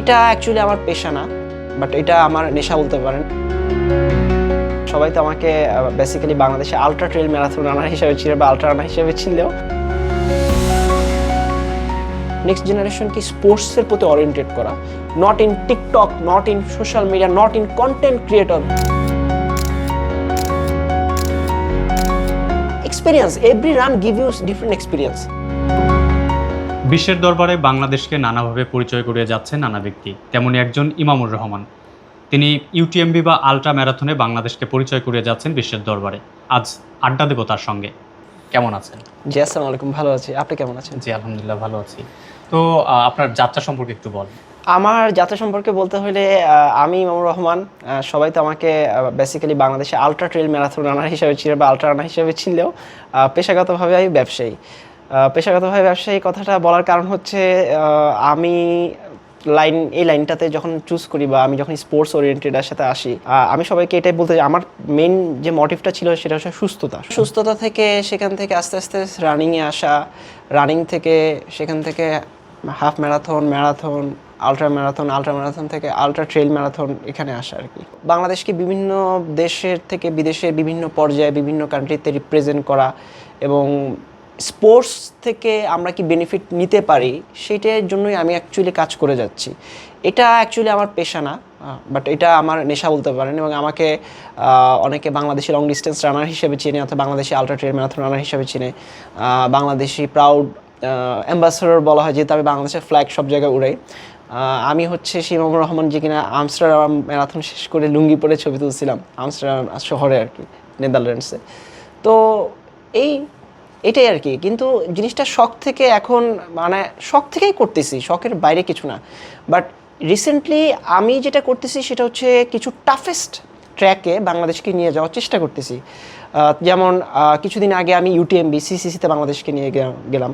এটা অ্যাকচুয়ালি আমার পেশা না, বাট এটা আমার নেশা বলতে পারেন। সবাই তো আমাকে বেসিক্যালি বাংলাদেশে আলট্রা ট্রেল ম্যারাথন রানার হিসেবে ছিল বা আলট্রা রানার হিসেবে ছিল। নেক্সট জেনারেশনকে স্পোর্টসের প্রতি ওরিয়েন্টেড করা, not in TikTok, not in social media, not in content creator. Experience, every run give you different experience. বিশ্বের দরবারে বাংলাদেশকে নানাভাবে পরিচয় করিয়ে যাচ্ছেন নানা ব্যক্তি, তেমনি একজন ইমামুর রহমান। তিনি ইউটিএমবি বা আলট্রা ম্যারাথনে বাংলাদেশকে পরিচয় করিয়ে যাচ্ছেন বিশ্বের দরবারে। আজ আড্ডা দেব তার সঙ্গে। কেমন আছেন? জি, আসসালামু আলাইকুম। ভালো আছি, আপনি কেমন আছেন? জি আলহামদুলিল্লাহ ভালো আছি। তো আপনার যাত্রা সম্পর্কে একটু বল। আমার যাত্রা সম্পর্কে বলতে হলে আমি ইমামুর রহমান। সবাই তো আমাকে বেসিক্যালি বাংলাদেশে আলট্রা ট্রেল ম্যারাথন রানার হিসেবে ছিল বা আলট্রা রানার হিসেবে ছিলেও পেশাগতভাবে আমি ব্যবসায়ী। পেশাগতভাবে ব্যবসায়ী কথাটা বলার কারণ হচ্ছে আমি এই লাইনটাতে যখন চুজ করি বা আমি যখন স্পোর্টস ওরিয়েন্টেডের সাথে আসি, আমি সবাইকে এটাই বলতে চাই, আমার মেইন যে মোটিভটা ছিল সেটা হচ্ছে সুস্থতা থেকে সেখান থেকে আস্তে আস্তে রানিংয়ে আসা, রানিং থেকে সেখান থেকে হাফ ম্যারাথন, আলট্রা ম্যারাথন থেকে আলট্রা ট্রেল ম্যারাথন এখানে আসা আর কি। বাংলাদেশকে বিভিন্ন দেশের থেকে বিদেশের বিভিন্ন পর্যায়ে বিভিন্ন কান্ট্রিতে রিপ্রেজেন্ট করা এবং স্পোর্টস থেকে আমরা কি বেনিফিট নিতে পারি সেইটার জন্যই আমি অ্যাকচুয়ালি কাজ করে যাচ্ছি। এটা অ্যাকচুয়ালি আমার পেশা না, বাট এটা আমার নেশা বলতে পারেন। এবং আমাকে অনেকে বাংলাদেশি লং ডিস্টেন্স রানার হিসেবে চিনে, অর্থাৎ বাংলাদেশি আলট্রা ট্রেল ম্যারাথন রানার হিসেবে চিনে, বাংলাদেশি প্রাউড অ্যাম্বাসেডর বলা হয়, যেহেতু আমি বাংলাদেশের ফ্ল্যাগ সব জায়গায় উড়াই। আমি হচ্ছে ইমামুর রহমান, যে কিনা আমস্টারডাম ম্যারাথন শেষ করে লুঙ্গি পরে ছবি তুলছিলাম আমস্টারডাম শহরে আর কি, নেদারল্যান্ডসে। তো এটাই আর কি। কিন্তু জিনিসটা শখ থেকে এখন মানে শখ থেকেই করতেছি, শখের বাইরে কিছু না। বাট রিসেন্টলি আমি যেটা করতেছি সেটা হচ্ছে কিছু টাফেস্ট ট্র্যাকে বাংলাদেশকে নিয়ে যাওয়ার চেষ্টা করতেছি। যেমন কিছুদিন আগে আমি ইউটিএমবি সিসিসিতে বাংলাদেশকে নিয়ে গেলাম,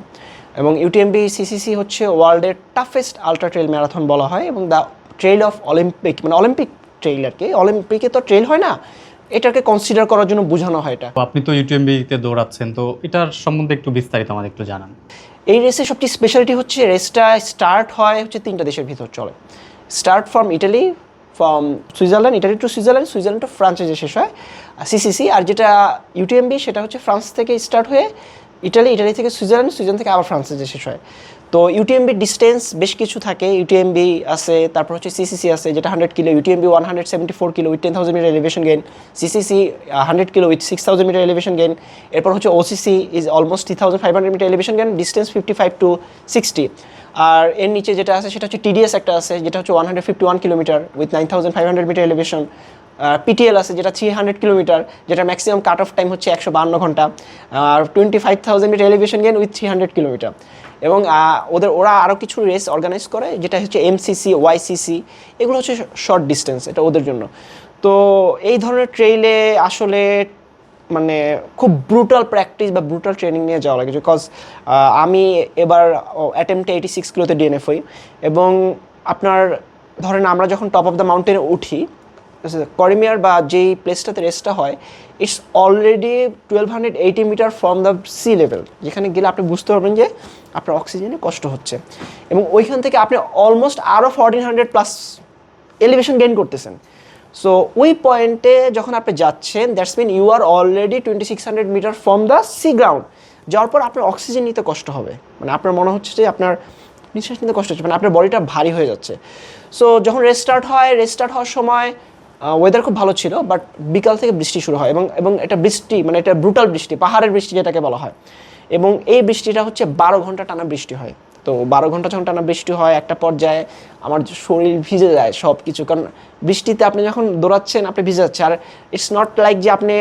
এবং ইউটিএমবি সিসিসি হচ্ছে ওয়ার্ল্ডের টাফেস্ট আলট্রা ট্রেল ম্যারাথন বলা হয়, এবং দ্য ট্রেল অফ অলিম্পিক, মানে অলিম্পিক ট্রেল আর কি। অলিম্পিকে তো ট্রেল হয় না, এটাকে কনসিডার করার জন্য বোঝানো হয় এটা। আপনি তো ইউটিএমবিতে দৌড়াচ্ছেন, তো এটার সম্বন্ধে একটু বিস্তারিত আমাদের একটু জানান। এই রেসের সবচেয়ে স্পেশালিটি হচ্ছে রেসটা স্টার্ট হয় হচ্ছে 3টা দেশের ভিতর চলে। Start from Italy, from Switzerland, Italy to Switzerland to ফ্রান্সে যে শেষ হয় সিসিসি। আর যেটা ইউটিএমবি সেটা হচ্ছে ফ্রান্স থেকে স্টার্ট হয়ে ইটালি থেকে সুইজারল্যান্ড থেকে আবার ফ্রান্সে যে শেষ হয়। তো ইউটিএমবির ডিস্টেন্স বেশ কিছু থাকে। ইউটিএমবি আছে, তারপর হচ্ছে সিসিসি আছে যেটা 100 kilo, UTMB 174 kilo with 10,000 metre elevation gain, CCC 100 kilo with 6,000 metre elevation gain. এরপর হচ্ছে OCC is almost 3,500 metre elevation gain, distance 55 to 60। আর এর নিচে যেটা আছে সেটা হচ্ছে টিডিএস একটা আছে যেটা হচ্ছে 151 kilometre with 9,500 metre elevation. PTL আছে যেটা 300 কিলোমিটার, যেটা ম্যাক্সিমাম কাট অফ টাইম হচ্ছে 152 ঘন্টা, আর 25,000 metre elevation gain with 300 kilometre. এবং ওরা আরও কিছু রেস অর্গানাইজ করে যেটা হচ্ছে এমসিসি, ওয়াইসিসি, এগুলো হচ্ছে শর্ট ডিস্টেন্স, এটা ওদের জন্য। তো এই ধরনের ট্রেইলে আসলে মানে খুব ব্রুটাল প্র্যাকটিস বা ব্রুটাল ট্রেনিং নিয়ে যাওয়া লাগে, বিকজ আমি এবার অ্যাটেম্পটে 86 কিলোতে ডিএনএফ হই। এবং আপনার ধরেন আমরা যখন টপ অফ দ্য মাউন্টেনে উঠি, করিমিয়ার বা যেই প্লেসটাতে রেসটা হয়, it's already 1280 metre from the sea level, যেখানে গেলে আপনি বুঝতে পারবেন যে আপনার অক্সিজেনে কষ্ট হচ্ছে। এবং ওইখান থেকে আপনি অলমোস্ট আরও 1400 প্লাস এলিভেশন গেইন করতেছেন। সো ওই পয়েন্টে যখন আপনি যাচ্ছেন, that's mean you are already 2600 metre from the sea ground. যাওয়ার পর আপনার অক্সিজেন নিতে কষ্ট হবে, মানে আপনার মনে হচ্ছে যে আপনার নিঃশ্বাস নিতে কষ্ট হচ্ছে, মানে আপনার বডিটা ভারী হয়ে যাচ্ছে। সো যখন রেস স্টার্ট হওয়ার সময় ওয়েদার খুব ভালো ছিল, বাট বিকাল থেকে বৃষ্টি শুরু হয়, এবং এটা বৃষ্টি মানে এটা ব্রুটাল বৃষ্টি, পাহাড়ের বৃষ্টি যেটাকে বলা হয়। এবং এই বৃষ্টিটা হচ্ছে 12 ঘন্টা টানা বৃষ্টি হয়। তো 12 ঘন্টা যখন টানা বৃষ্টি হয়, একটা পর্যায়ে আমার শরীর ভিজে যায় সব কিছু, কারণ বৃষ্টিতে আপনি যখন দৌড়াচ্ছেন আপনি ভিজে যাচ্ছে। আর ইটস নট লাইক যে আপনি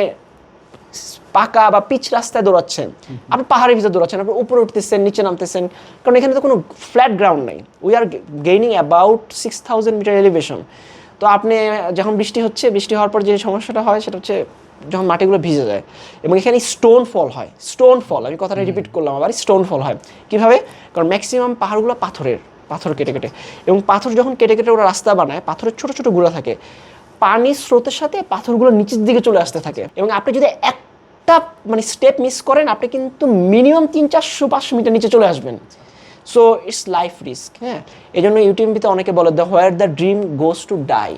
পাকা বা পিচ রাস্তায় দৌড়াচ্ছেন, আপনি পাহাড়ের ভিতরে দৌড়াচ্ছেন, আপনি উপরে উঠতেছেন নিচে নামতেছেন, কারণ এখানে তো কোনো ফ্ল্যাট গ্রাউন্ড নেই। We are gaining about 6,000 metre elevation. তো আপনি যখন বৃষ্টি হওয়ার পর যে সমস্যাটা হয় সেটা হচ্ছে যখন মাটিগুলো ভিজে যায়, এবং এখানে স্টোন ফল, আমি কথাটা রিপিট করলাম আবার, স্টোন ফল হয় কীভাবে? কারণ ম্যাক্সিমাম পাহাড়গুলো পাথর কেটে, এবং পাথর যখন কেটে ওরা রাস্তা বানায়, পাথরের ছোটো ছোটো গুঁড়া থাকে, পানির স্রোতের সাথে পাথরগুলো নিচের দিকে চলে আসতে থাকে। এবং আপনি যদি একটা মানে স্টেপ মিস করেন, আপনি কিন্তু মিনিমাম 300-400 মিটার নিচে চলে আসবেন। So it's life risk. হ্যাঁ, এই জন্য ইউটিএমবিতে অনেকে বলে the where the dream goes to die.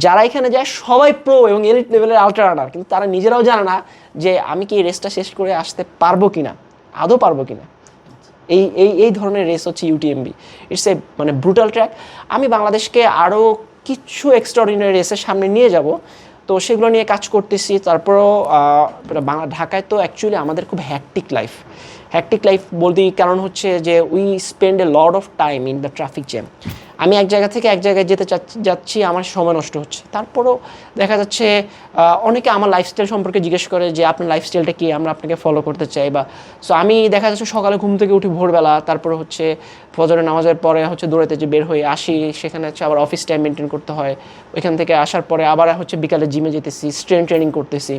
যারা এখানে যায় সবাই প্রো এবং এলিট লেভেলের আল্ট্রা রানার, কিন্তু তারা নিজেরাও জানে না যে আমি কি এই রেসটা শেষ করে আসতে পারবো কিনা, আদৌ পারবো কিনা। এই এই এই ধরনের রেস হচ্ছে ইউটিএমবি। ইটস এ মানে ব্রুটাল ট্র্যাক। আমি বাংলাদেশকে আরও কিছু এক্সট্রাঅর্ডিনারি রেসের সামনে নিয়ে যাব, তো সেগুলো নিয়ে কাজ করতেছি। তারপরেও ঢাকায় তো অ্যাকচুয়ালি আমাদের খুব হ্যাকটিক লাইফ বলতেই কারণ হচ্ছে যে we spend a lot of time in the traffic jam. আমি এক জায়গা থেকে এক জায়গায় যেতে যাচ্ছি, আমার সময় নষ্ট হচ্ছে। তারপরও দেখা যাচ্ছে অনেকে আমার লাইফস্টাইল সম্পর্কে জিজ্ঞেস করে যে আপনার লাইফস্টাইলটা কি, আমরা আপনাকে ফলো করতে চাই। বা সো আমি দেখা যাচ্ছে সকালে ঘুম থেকে উঠি ভোরবেলা, তারপরে হচ্ছে ফজরের নামাজের পরে হচ্ছে দৌড়াতে যে বের হয়ে আসি, সেখানে হচ্ছে আবার অফিস টাইম মেনটেন করতে হয়। ওইখান থেকে আসার পরে আবার হচ্ছে বিকালে জিমে যেতেছি, স্ট্রেংথ ট্রেনিং করতেছি।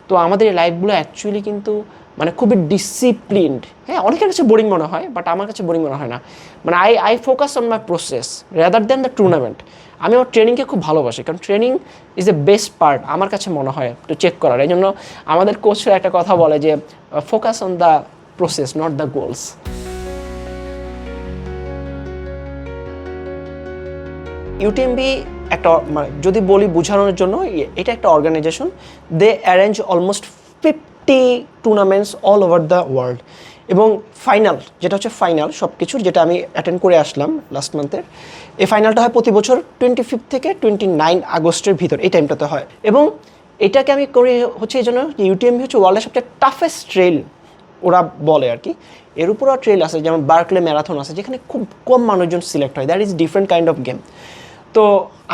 তো আমাদের এই লাইফগুলো অ্যাকচুয়ালি কিন্তু মানে খুবই ডিসিপ্লিনড। হ্যাঁ, অনেকের কাছে বোরিং মনে হয়, বাট আমার কাছে বোরিং মনে হয় না। মানে I focus on my process rather than the tournament. আমি আমার ট্রেনিংকে খুব ভালোবাসি, কারণ training is a best part আমার কাছে মনে হয় একটু চেক করার। এই জন্য আমাদের কোচরা একটা কথা বলে যে focus on the process not the goals. UTMB একটা মানে যদি বলি বোঝানোর জন্য, এটা একটা organisation. They arrange almost 50 tournaments all over the world. এবং ফাইনাল যেটা হচ্ছে ফাইনাল সব কিছুর, যেটা আমি অ্যাটেন্ড করে আসলাম লাস্ট মান্থের, এই ফাইনালটা হয় প্রতি বছর 25 থেকে 29 আগস্টের ভিতর, এই টাইমটাতে হয়। এবং এটাকে আমি করি হচ্ছে এই জন্য ইউটিএমবি হচ্ছে ওয়ার্ল্ডের সবচেয়ে টাফেস্ট ট্রেল ওরা বলে আর কি। এর উপরও ট্রেল আছে, যেমন বার্কলে ম্যারাথন আছে, যেখানে খুব কম মানুষজন সিলেক্ট হয়। That is different kind of game. তো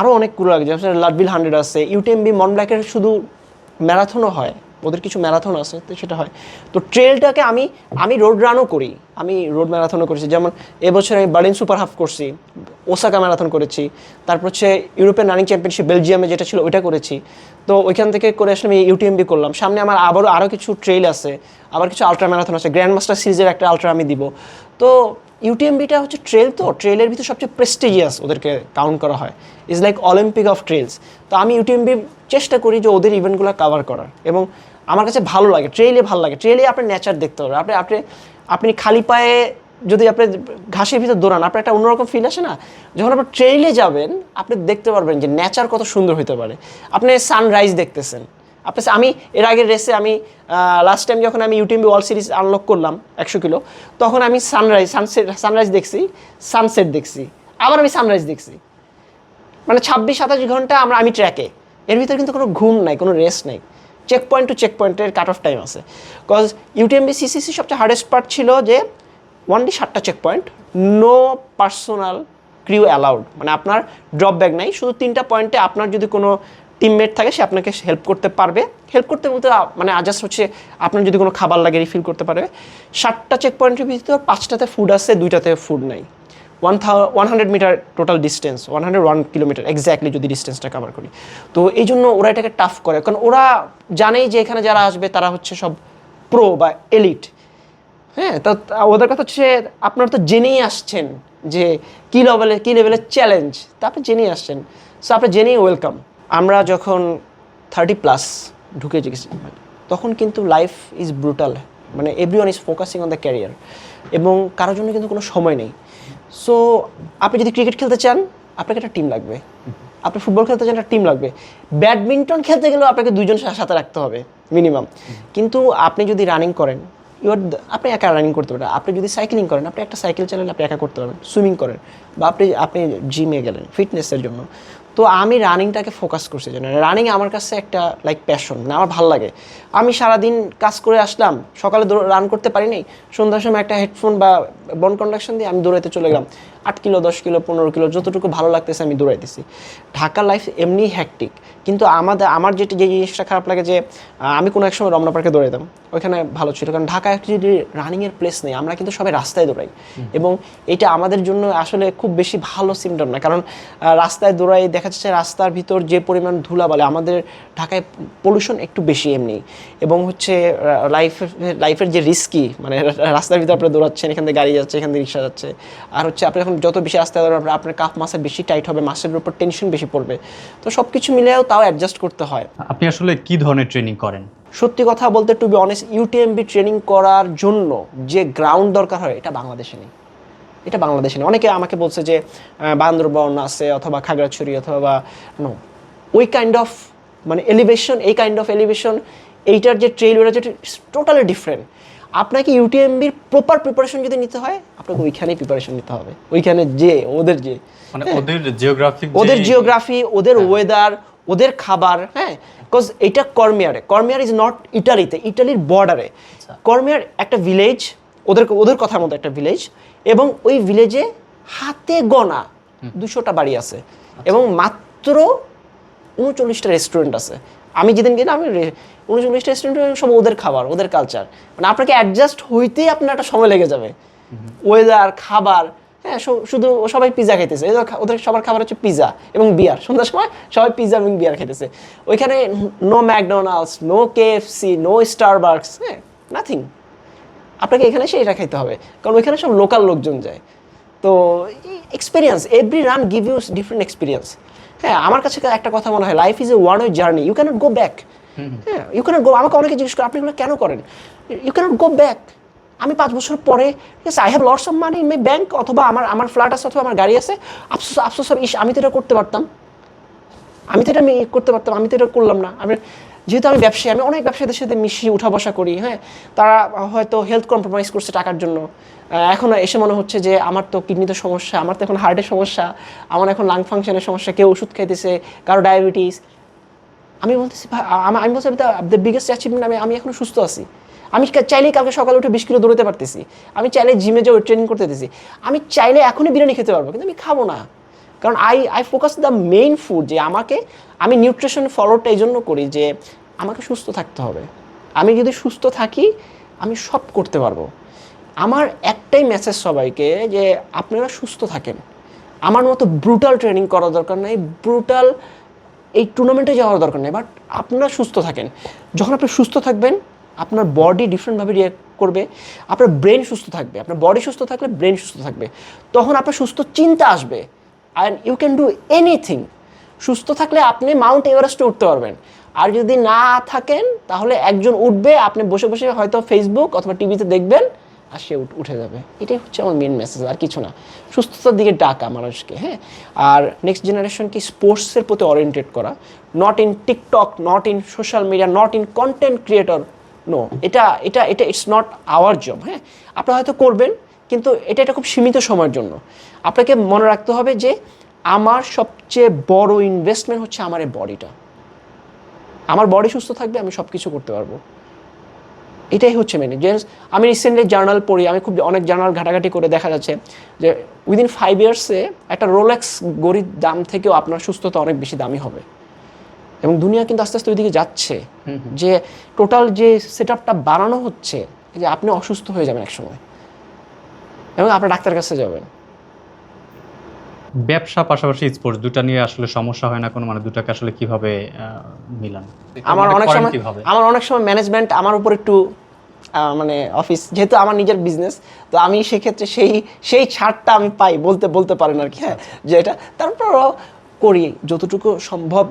আরও অনেকগুলো লাগে, যেমন লাডভিল 100 আছে। ইউটিএমবি মনব্ল্যাকের শুধু ম্যারাথনও হয়, ওদের কিছু ম্যারাথন আছে, তো সেটা হয়। তো ট্রেলটাকে আমি রোড রানও করি, আমি রোড ম্যারাথনও করেছি। যেমন এবছর আমি বার্লিন সুপার হাফ করছি, ওসাকা ম্যারাথন করেছি, তারপর হচ্ছে ইউরোপিয়ান রানিং চ্যাম্পিয়নশিপ বেলজিয়ামে যেটা ছিল ওইটা করেছি। তো ওইখান থেকে করে আসলে আমি ইউটিএমবি করলাম। সামনে আমার আরও কিছু ট্রেল আছে, আবার কিছু আলট্রা ম্যারাথন আছে, গ্র্যান্ড মাস্টার সিরিজের একটা আলট্রা আমি দিব। তো ইউটিএমবিটা হচ্ছে ট্রেল, তো ট্রেলের ভিতরে সবচেয়ে প্রেস্টিজিয়াস ওদেরকে কাউন্ট করা হয়, is like Olympic of trails. তো আমি ইউটিএমবি চেষ্টা করি যে ওদের ইভেন্টগুলো কভার করার, এবং আমার কাছে ভালো লাগে, ট্রেলে ভালো লাগে। ট্রেলে আপনি নেচার দেখতে পারবেন, আপনি খালি পায়ে যদি আপনি ঘাসের ভিতর দৌড়ান, আপনার একটা অন্যরকম ফিল আসে না। যখন আপনি ট্রেলে যাবেন, আপনি দেখতে পারবেন যে নেচার কত সুন্দর হতে পারে। আপনি সানরাইজ দেখতেছেন। আমি এর আগের রেসে আমি লাস্ট টাইম যখন আমি ইউটিএমবি ওয়ার্ল্ড সিরিজ আনলক করলাম 100 কিলো, তখন আমি সানরাইজ দেখছি, সানসেট দেখছি, আবার আমি সানরাইজ দেখছি। মানে 26-27 ঘন্টা আমি ট্র্যাকে, এর ভিতরে কিন্তু কোনো ঘুম নাই, কোনো রেস্ট নাই। চেক পয়েন্ট টু চেক পয়েন্টের কাট অফ টাইম আছে। বিকজ ইউটিএমবি সিসিসি সবচেয়ে হার্ডেস্ট পার্ট ছিল যে 7টা check point, no personal crew allowed. মানে আপনার ড্রপ ব্যাগ নাই, শুধু 3টা পয়েন্টে আপনার যদি কোনো টিমমেট থাকে সে আপনাকে হেল্প করতে পারবে। হেল্প করতে বলতে মানে জাস্ট হচ্ছে আপনার যদি কোনো খাবার লাগে রিফিল করতে পারবে। 7টা চেক পয়েন্টের ভিতরে 5টাতে ফুড আছে, 2টাতে ফুড নাই। 100 metre total distance, 101 kilometre exactly যদি ডিস্টেন্সটা কভার করি। তো এই জন্য ওরা এটাকে টাফ করে, কারণ ওরা জানেই যে এখানে যারা আসবে তারা হচ্ছে সব প্রো বা এলিট। হ্যাঁ, তো ওদের কথা হচ্ছে আপনারা তো জেনেই আসছেন যে কী লেভেলের চ্যালেঞ্জ, তা আপনি জেনেই আসছেন। সো আপনি জেনেই ওয়েলকাম। আমরা যখন 30+ ঢুকে গেছি, তখন কিন্তু লাইফ ইজ ব্রুটাল। মানে everyone is focusing on the career, এবং কারোর জন্য কিন্তু কোনো সময় নেই। সো আপনি যদি ক্রিকেট খেলতে চান, আপনাকে একটা টিম লাগবে। আপনি ফুটবল খেলতে চান, একটা টিম লাগবে। ব্যাডমিন্টন খেলতে গেলেও আপনাকে 2জন সাথে রাখতে হবে মিনিমাম। কিন্তু আপনি যদি রানিং করেন, আপনি একা রানিং করতে পারেন। আপনি যদি সাইক্লিং করেন, আপনি একটা সাইকেল চালালে আপনি একা করতে পারবেন। সুইমিং করেন, বা আপনি জিমে গেলেন ফিটনেসের জন্য। তো আমি রানিংটাকে ফোকাস করছি, যেন রানিং আমার কাছে একটা লাইক প্যাশন, না আমার ভালো লাগে। আমি সারাদিন কাজ করে আসলাম, সকালে রান করতে পারি নাই, সন্ধ্যার সময় একটা হেডফোন বা বন কন্ডাকশন দিয়ে আমি দৌড়াইতে চলে গেলাম। 8 কিলো, 10 কিলো, 15 কিলো, যতটুকু ভালো লাগতেছে আমি দৌড়াইতেছি। ঢাকার লাইফ এমনি হ্যাকটিক, কিন্তু আমার যে জিনিসটা খারাপ লাগে যে আমি কোনো এক সময় রমনা পার্কে দৌড়াইতাম, ওইখানে ভালো ছিল, কারণ ঢাকা অ্যাকচুয়ালি রানিংয়ের প্লেস নেই। আমরা কিন্তু সবাই রাস্তায় দৌড়াই, এবং এটা আমাদের জন্য আসলে খুব বেশি ভালো সিমটম না, কারণ রাস্তায় দৌড়াই দেখা যাচ্ছে রাস্তার ভিতর যে পরিমাণ ধুলাবালি, আমাদের ঢাকায় পলিউশন একটু বেশি এমনি, এবং হচ্ছে লাইফের যে রিস্কি, মানে রাস্তার ভিতরে আপনি দৌড়াচ্ছেন, এখান থেকে গাড়ি যাচ্ছে, এখান থেকে রিক্সা যাচ্ছে, আর হচ্ছে আপনি এখন যত বেশি রাস্তায় দৌড়াবেন আপনার কাফ মাসেল বেশি টাইট হবে, মাসেলের উপর টেনশন বেশি পড়বে। তো সব কিছু মিলেও তাও অ্যাডজাস্ট করতে হয়। আপনি আসলে কি ধরনের ট্রেনিং করেন? সত্যি কথা বলতে, টু বি অনেস্ট, ইউটিএমবি ট্রেনিং করার জন্য যে গ্রাউন্ড দরকার হয় এটা বাংলাদেশে নেই। এটা বাংলাদেশে না। অনেকে আমাকে বলছে যে বান্দরবন আছে অথবা খাগড়াছড়ি অথবা নো, ওই কাইন্ড অফ মানে এলিভেশন, এই কাইন্ড অফ এলিভেশন, এইটার যে ট্রেল ওটা যেটা টোটালি ডিফারেন্ট। আপনাকে ইউটিএমবির প্রপার প্রিপারেশন যদি নিতে হয় আপনাকে ওইখানেই প্রিপারেশন নিতে হবে, ওইখানে যে ওদের যে মানে ওদের জিওগ্রাফিক, ওদের জিওগ্রাফি, ওদের ওয়েদার, ওদের খাবার, হ্যাঁ, বিকজ এটা কর্মিয়ার ইজ নট ইটালিতে, ইটালির বর্ডারে। কর্মিয়ার একটা ভিলেজ, ওদের কথার মতো একটা ভিলেজ, এবং ওই ভিলেজে হাতে গোনা 200টা বাড়ি আছে এবং মাত্র 39টা রেস্টুরেন্ট আছে। আমি যেদিন গেলাম আমি 39টা রেস্টুরেন্ট, সব ওদের খাবার, ওদের কালচার, মানে আপনাকে অ্যাডজাস্ট হইতেই আপনার একটা সময় লেগে যাবে। ওয়েদার, খাবার, হ্যাঁ, শুধু সবাই পিজা খাইতেছে, ওদের সবার খাবার হচ্ছে পিজা এবং বিয়ার। সন্ধ্যার সময় সবাই পিজা এবং বিয়ার খেতেছে। ওইখানে no McDonald's, no KFC, no Starbucks, হ্যাঁ, নাথিং। আপনাকে এখানে সেইটা খাইতে হবে, কারণ ওইখানে সব লোকাল লোকজন যায়। তো experience, every run give you different experience. হ্যাঁ, আমার কাছে একটা কথা মনে হয়, life is a one way journey, you can't go back. হ্যাঁ, ইউ ক্যানট গো। আমাকে অনেকে জিজ্ঞেস করে আপনি এগুলো কেন করেন, ইউ ক্যানট গো ব্যাক। আমি 5 বছর পরে, ঠিক আছে, I have lots of money in my bank, অথবা আমার ফ্ল্যাট আছে অথবা আমার গাড়ি আছে, আফসোস হবে, আমি তো এটা করতে পারতাম, আমি তো এটা করলাম না। যেহেতু আমি ব্যবসায়ী, আমি অনেক ব্যবসায়ীদের সাথে মিশি, উঠা বসা করি, হ্যাঁ, তারা হয়তো হেলথ কম্প্রোমাইজ করছে টাকার জন্য। এখন এসে মনে হচ্ছে যে আমার তো কিডনিতে সমস্যা, আমার তো এখন হার্টের সমস্যা, আমার এখন লাং ফাংশনের সমস্যা, কেউ ওষুধ খাইতেছে, কারো ডায়াবেটিস। আমি বলতেছি আমি বলছি দ্য বিগেস্ট অ্যাচিভমেন্ট, আমি এখন সুস্থ আছি। আমি চাইলেই কালকে সকালে উঠে 20 কিলো দৌড়তে পারতেছি, আমি চাইলে জিমে যাও ট্রেনিং করতে দিতেছি, আমি চাইলে এখনই বিরিয়ানি খেতে পারবো, কিন্তু আমি খাবো না, কারণ I focus the main food. যে আমি নিউট্রিশন ফলোটা এই জন্য করি যে আমাকে সুস্থ থাকতে হবে। আমি যদি সুস্থ থাকি আমি সব করতে পারবো। আমার একটাই মেসেজ সবাইকে, যে আপনারা সুস্থ থাকেন। আমার মতো ব্রুটাল ট্রেনিং করার দরকার নেই, ব্রুটাল এই টুর্নামেন্টে যাওয়ার দরকার নেই, বাট আপনারা সুস্থ থাকেন। যখন আপনি সুস্থ থাকবেন আপনার বডি ডিফারেন্টভাবে রিঅ্যাক্ট করবে, আপনার ব্রেন সুস্থ থাকবে, আপনার বডি সুস্থ থাকলে ব্রেন সুস্থ থাকবে, তখন আপনার সুস্থ চিন্তা আসবে, and you can do anything. সুস্থ থাকলে আপনি মাউন্ট এভারেস্টে উঠতে পারবেন। আর যদি না থাকেন তাহলে একজন উঠবে, আপনি বসে বসে হয়তো ফেসবুক অথবা টিভিতে দেখবেন, আর সে উঠে যাবে। এটাই হচ্ছে আমার মেন মেসেজ, আর কিছু না। সুস্থতার দিকে ডাকা মানুষকে, হ্যাঁ। আর নেক্সট জেনারেশনকে স্পোর্টসের প্রতি ওরিয়েন্টেড করা, not in TikTok, not in social media, not in content creator, no. এটা ইটস নট আওয়ার জব, হ্যাঁ। আপনারা হয়তো করবেন, কিন্তু এটা খুব সীমিত সময়ের জন্য। আপনাকে মনে রাখতে হবে যে আমার সবচেয়ে বড় ইনভেস্টমেন্ট হচ্ছে আমার এই বডিটা। আমার বডি সুস্থ থাকবে, আমি সব কিছু করতে পারবো। এটাই হচ্ছে মেন। যে আমি রিসেন্টলি জার্নাল পড়ি, আমি অনেক জার্নাল ঘাটাঘাটি করে দেখা যাচ্ছে যে উইদিন 5 ইয়ার্সে একটা রোলেক্স ঘড়ির দাম থেকেও আপনার সুস্থতা অনেক বেশি দামি হবে। এবং দুনিয়া কিন্তু আস্তে আস্তে ওইদিকে যাচ্ছে, যে টোটাল যে সেট আপটা বানানো হচ্ছে, যে আপনি অসুস্থ হয়ে যাবেন এক সময় এবং আপনার ডাক্তার কাছে যাবেন। ব্যবসা পাশাপাশি স্পোর্টস দুটা নিয়ে আসলে সমস্যা হয় না কোনো, মানে দুটাকে আসলে কিভাবে মিলান? আমার অনেক সময় ম্যানেজমেন্ট আমার উপর একটু মানে অফিস, যেহেতু আমার নিজের বিজনেস, তো আমি সেক্ষেত্রে সেই ছাড়টা আমি পাই, বলতে পারেন আর কি, হ্যাঁ, যে এটা তারপরও করি যতটুকু সম্ভব,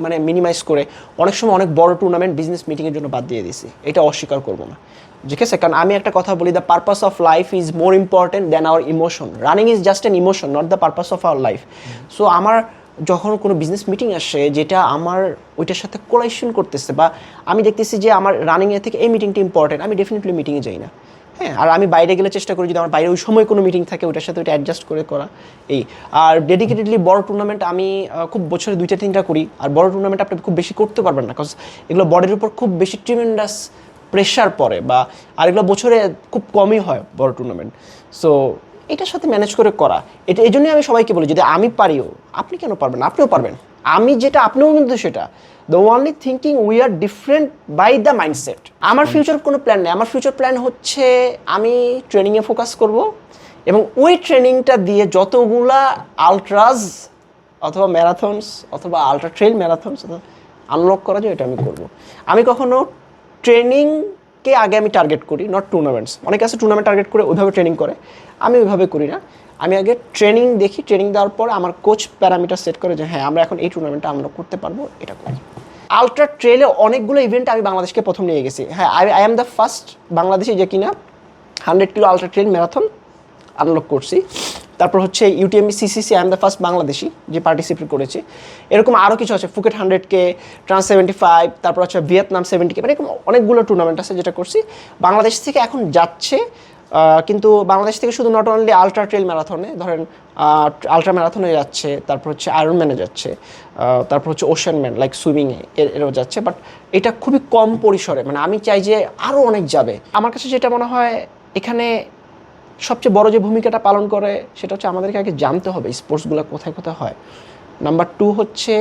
মানে মিনিমাইজ করে। অনেক সময় অনেক বড় টুর্নামেন্ট বিজনেস মিটিংয়ের জন্য বাদ দিয়ে দিছি, এটা অস্বীকার করবো না, ঠিক আছে। কারণ আমি একটা কথা বলি, the purpose of life is more important than our emotion. Running is just an emotion, not the purpose of our life. So আমার যখন কোনো বিজনেস মিটিং আসে যেটা আমার ওইটার সাথে কোলাইশন করতেছে, বা আমি দেখতেছি যে আমার রানিংয়ের থেকে এই মিটিংটা ইম্পর্টেন্ট, আমি ডেফিনেটলি মিটিংয়ে যাই না, হ্যাঁ। আর আমি বাইরে গেলে চেষ্টা করি যদি আমার বাইরে ওই সময় কোনো মিটিং থাকে ওইটার সাথে ওইটা অ্যাডজাস্ট করে করা, এই। আর ডেডিকেটেডলি বড় টুর্নামেন্ট আমি খুব বছরে 2-3টা করি। আর বড় টুর্নামেন্ট আপনি খুব বেশি করতে পারবেন না, কজ এগুলো বডির উপর খুব বেশি ট্রিমেন্ডাস প্রেশার পড়ে, বা আর এগুলো বছরে খুব কমই হয় বড় টুর্নামেন্ট। সো এটার সাথে ম্যানেজ করে করা, এটা এই জন্যই আমি সবাইকে বলি, যদি আমি পারিও আপনি কেন পারবেন? আপনিও পারবেন, আমি যেটা আপনিও কিন্তু সেটা। The only thinking we are different by the mindset. আমার ফিউচার কোনো প্ল্যান নেই, আমার ফিউচার প্ল্যান হচ্ছে আমি ট্রেনিংয়ে ফোকাস করব, এবং ওই ট্রেনিংটা দিয়ে যতগুলা আলট্রাস অথবা ম্যারাথনস অথবা আলট্রা ট্রেল ম্যারাথনস আনলক করা যায়, এটা আমি করব। আমি কখনো ট্রেনিংকে আগে আমি টার্গেট করি, নট টুর্নামেন্টস। অনেকে আছে টুর্নামেন্ট টার্গেট করে ওইভাবে ট্রেনিং করে, আমি ওইভাবে করি না। আমি আগে ট্রেনিং দেখি, ট্রেনিং দেওয়ার পর আমার কোচ প্যারামিটার সেট করে যে হ্যাঁ আমরা এখন এই টুর্নামেন্টটা আমরা করতে পারবো, এটা করি। আলট্রা ট্রেলে অনেকগুলো ইভেন্ট আমি বাংলাদেশকে প্রথম নিয়ে গেছি, হ্যাঁ। I am the first Bangladeshi যে কিনা 100 কিলো আলট্রা ট্রেল ম্যারাথন আনলক করছি। তারপর হচ্ছে UTMB CCC I am the first Bangladeshi যে পার্টিসিপেট করেছি। এরকম আরও কিছু আছে, ফুকেট 100K, ট্রান্স 75, তারপর হচ্ছে ভিয়েতনাম 70K, মানে এরকম অনেকগুলো টুর্নামেন্ট আছে যেটা করছি। বাংলাদেশ থেকে এখন যাচ্ছে, কিন্তু বাংলাদেশ থেকে শুধু নট অনলি আলট্রা ট্রেল ম্যারাথনে, ধরেন আলট্রা ম্যারাথনে যাচ্ছে, তারপর হচ্ছে আয়রনম্যানে যাচ্ছে, তারপর হচ্ছে ওশান ম্যান লাইক সুইমিংয়ে এরও যাচ্ছে, বাট এটা খুবই কম পরিসরে। মানে আমি চাই যে আরও অনেক যাবে। আমার কাছে যেটা মনে হয় এখানে সবচেয়ে বড় যে ভূমিকাটা পালন করে সেটা হচ্ছে আমাদেরকে আগে জানতে হবে স্পোর্টসগুলো কোথায় কোথায় হয়। নাম্বার 2 হচ্ছে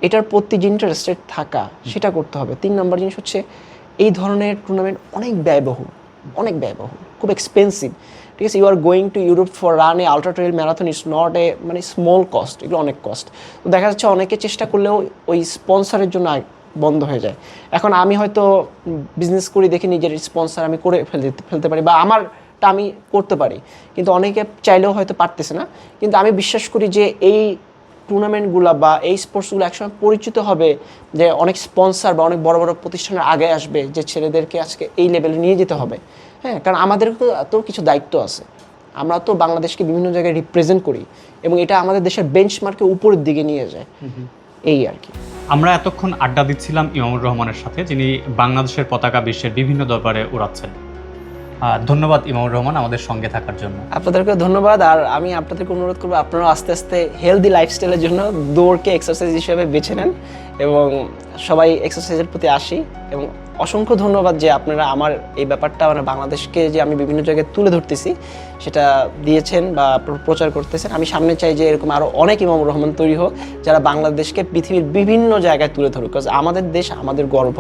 এটার প্রতি যে ইন্টারেস্টেড থাকা সেটা করতে হবে। 3 নম্বর জিনিস হচ্ছে এই ধরনের টুর্নামেন্ট অনেক ব্যয়বহুল, খুব এক্সপেন্সিভ। ঠিক আছে, you are going to Europe for run a ultra trail marathon is not a মানে স্মল কস্ট, এগুলো অনেক কস্ট। তো দেখা যাচ্ছে অনেকে চেষ্টা করলেও ওই স্পন্সরের জন্য বন্ধ হয়ে যায়। এখন আমি হয়তো বিজনেস করি দেখে নিজের স্পন্সর আমি করে ফেলতে পারি, বা আমারটা আমি করতে পারি, কিন্তু অনেকে চাইলেও হয়তো পারতেছে না। কিন্তু আমি বিশ্বাস করি যে এই টুর্নামেন্টগুলো বা এই স্পোর্টসগুলো একসময় পরিচিত হবে, যে অনেক স্পন্সর বা অনেক বড় বড় প্রতিষ্ঠানের আগে আসবে যে ছেলেদেরকে আজকে এই লেভেলে নিয়ে যেতে হবে। হ্যাঁ, কারণ আমাদের তো কিছু দায়িত্ব আছে, আমরা তো বাংলাদেশকে বিভিন্ন জায়গায় রিপ্রেজেন্ট করি এবং এটা আমাদের দেশের বেঞ্চমার্কে উপরের দিকে নিয়ে যায়, এই আর কি। আমরা এতক্ষণ আড্ডা দিচ্ছিলাম ইমামুর রহমানের সাথে, যিনি বাংলাদেশের পতাকা বিশ্বের বিভিন্ন দরবারে উড়াচ্ছেন। ধন্যবাদ ইমামুর রহমান আমাদের সঙ্গে থাকার জন্য। আপনাদেরকে ধন্যবাদ। আর আমি আপনাদেরকে অনুরোধ করবো আপনারাও আস্তে আস্তে হেলদি লাইফস্টাইলের জন্য দৌড়কে এক্সারসাইজ হিসেবে বেছে নেন এবং সবাই এক্সারসাইজের প্রতি আসি। এবং অসংখ্য ধন্যবাদ যে আপনারা আমার এই ব্যাপারটা মানে বাংলাদেশকে যে আমি বিভিন্ন জায়গায় তুলে ধরতেছি সেটা দিয়েছেন বা প্রচার করতেছেন। আমি সামনে চাই যে এরকম আরও অনেক ইমামুর রহমান তৈরি হোক যারা বাংলাদেশকে পৃথিবীর বিভিন্ন জায়গায় তুলে ধরুক, বিকজ আমাদের দেশ আমাদের গর্ব।